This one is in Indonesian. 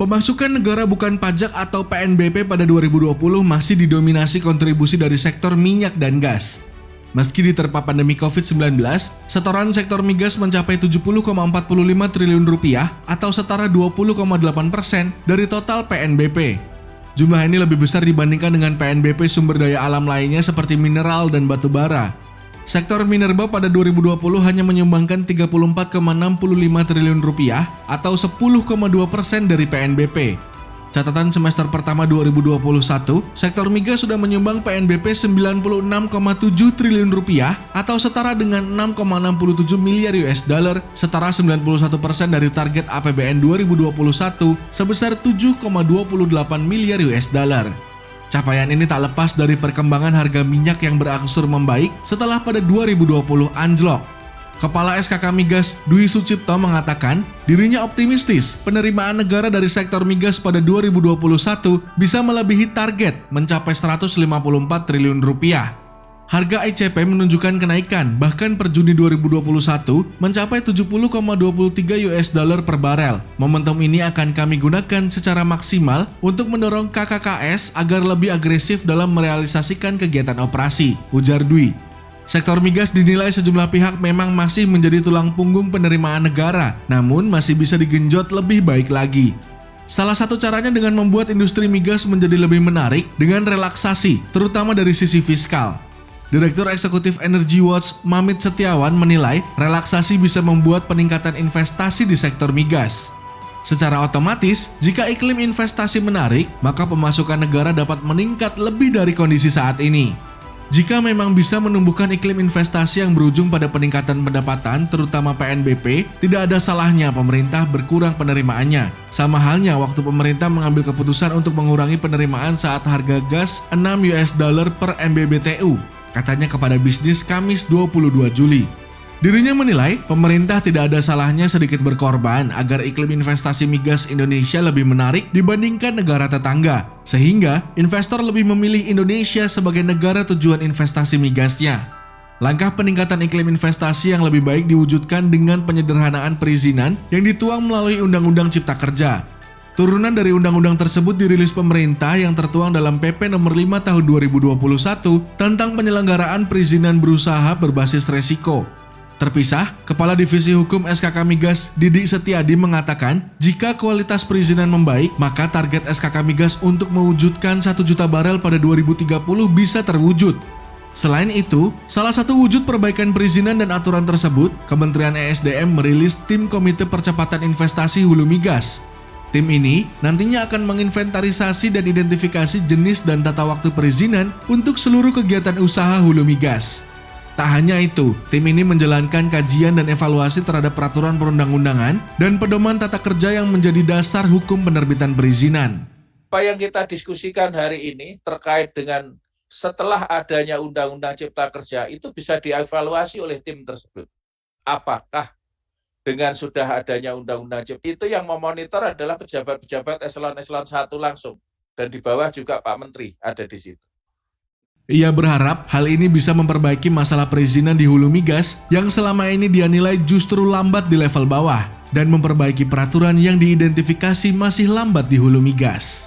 Pemasukan negara bukan pajak atau PNBP pada 2020 masih didominasi kontribusi dari sektor minyak dan gas. Meski diterpa pandemi COVID-19, setoran sektor migas mencapai 70,45 triliun rupiah atau setara 20,8% dari total PNBP. Jumlah ini lebih besar dibandingkan dengan PNBP sumber daya alam lainnya seperti mineral dan batu bara. Sektor minerba pada 2020 hanya menyumbangkan 34,65 triliun rupiah atau 10,2% dari PNBP. Catatan semester pertama 2021, sektor migas sudah menyumbang PNBP 96,7 triliun rupiah atau setara dengan 6,67 miliar US dollar, setara 91% dari target APBN 2021 sebesar 7,28 miliar US dollar. Capaian ini tak lepas dari perkembangan harga minyak yang berangsur membaik setelah pada 2020 anjlok. Kepala SKK Migas Dwi Sucipto mengatakan dirinya optimistis penerimaan negara dari sektor migas pada 2021 bisa melebihi target mencapai 154 triliun rupiah. Harga ICP menunjukkan kenaikan bahkan per Juni 2021 mencapai 70,23 US dollar per barel. Momentum ini akan kami gunakan secara maksimal untuk mendorong KKKS agar lebih agresif dalam merealisasikan kegiatan operasi, ujar Dwi. Sektor migas dinilai sejumlah pihak memang masih menjadi tulang punggung penerimaan negara, namun masih bisa digenjot lebih baik lagi. Salah satu caranya dengan membuat industri migas menjadi lebih menarik dengan relaksasi, terutama dari sisi fiskal. Direktur Eksekutif Energy Watch Mamit Setiawan menilai relaksasi bisa membuat peningkatan investasi di sektor migas. Secara otomatis, jika iklim investasi menarik, maka pemasukan negara dapat meningkat lebih dari kondisi saat ini. Jika memang bisa menumbuhkan iklim investasi yang berujung pada peningkatan pendapatan, terutama PNBP, tidak ada salahnya pemerintah berkurang penerimaannya. Sama halnya waktu pemerintah mengambil keputusan untuk mengurangi penerimaan saat harga gas 6 US dollar per MMBTU, katanya kepada Bisnis Kamis 22 Juli. Dirinya menilai pemerintah tidak ada salahnya sedikit berkorban agar iklim investasi migas Indonesia lebih menarik dibandingkan negara tetangga, sehingga investor lebih memilih Indonesia sebagai negara tujuan investasi migasnya. Langkah peningkatan iklim investasi yang lebih baik diwujudkan dengan penyederhanaan perizinan yang dituang melalui Undang-Undang Cipta Kerja. Turunan dari undang-undang tersebut dirilis pemerintah yang tertuang dalam PP nomor 5 tahun 2021 tentang penyelenggaraan perizinan berusaha berbasis resiko. Terpisah, Kepala Divisi Hukum SKK Migas Didik Setiadi mengatakan jika kualitas perizinan membaik, maka target SKK Migas untuk mewujudkan 1 juta barel pada 2030 bisa terwujud. Selain itu, salah satu wujud perbaikan perizinan dan aturan tersebut, Kementerian ESDM merilis Tim Komite Percepatan Investasi Hulu Migas. Tim ini nantinya akan menginventarisasi dan identifikasi jenis dan tata waktu perizinan untuk seluruh kegiatan usaha hulu migas. Tak hanya itu, tim ini menjalankan kajian dan evaluasi terhadap peraturan perundang-undangan dan pedoman tata kerja yang menjadi dasar hukum penerbitan perizinan. Apa yang kita diskusikan hari ini terkait dengan setelah adanya Undang-Undang Cipta Kerja itu bisa dievaluasi oleh tim tersebut. Apakah dengan sudah adanya Undang-Undang Cipta itu yang memonitor adalah pejabat-pejabat eselon-eselon 1 langsung dan di bawah juga Pak Menteri ada di situ. Ia berharap hal ini bisa memperbaiki masalah perizinan di hulu migas yang selama ini dia nilai justru lambat di level bawah dan memperbaiki peraturan yang diidentifikasi masih lambat di hulu migas.